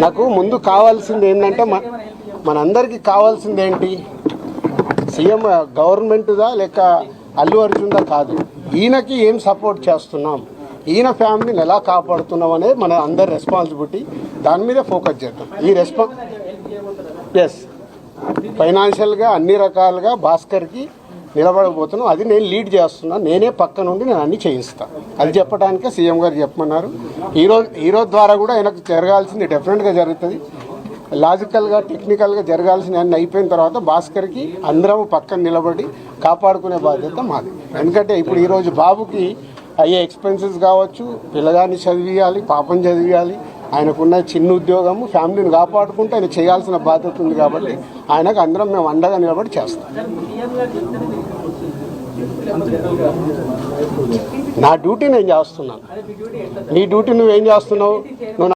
నాకు ముందు కావాల్సింది ఏంటంటే మనందరికీ కావాల్సింది ఏంటి, సీఎం గవర్నమెంట్దా లేక అల్లు అర్జున్దా కాదు, ఈయనకి ఏం సపోర్ట్ చేస్తున్నాం, ఈయన ఫ్యామిలీని ఎలా కాపాడుతున్నాం అనేది మన అందరి రెస్పాన్సిబిలిటీ. దాని మీద ఫోకస్ చేద్దాం. ఈ ఫైనాన్షియల్గా అన్ని రకాలుగా భాస్కర్కి నిలబడబోతున్నాం. అది నేను లీడ్ చేస్తున్నాను. నేనే పక్క నుండి నేను అన్ని చేయిస్తాను. అది చెప్పడానికే సీఎం గారు చెప్పమన్నారు. ఈరోజు ద్వారా కూడా ఆయనకు జరగాల్సింది డెఫినెట్గా జరుగుతుంది. లాజికల్గా టెక్నికల్గా జరగాల్సిన అన్ని అయిపోయిన తర్వాత భాస్కర్కి అందరం పక్కన నిలబడి కాపాడుకునే బాధ్యత మాది. ఎందుకంటే ఇప్పుడు ఈరోజు బాబుకి అయ్యే ఎక్స్పెన్సెస్ కావచ్చు, పిల్లగాన్ని చదివియాలి, పాపం చదివియాలి, ఆయనకున్న చిన్న ఉద్యోగము, ఫ్యామిలీని కాపాడుకుంటూ ఆయన చేయాల్సిన బాధ్యత ఉంది. కాబట్టి ఆయనకు అందరం మేము అండగా నిలబడి చేస్తాం. నా డ్యూటీ నేను చేస్తున్నాను. నీ డ్యూటీ నువ్వేం చేస్తున్నావు? నువ్వు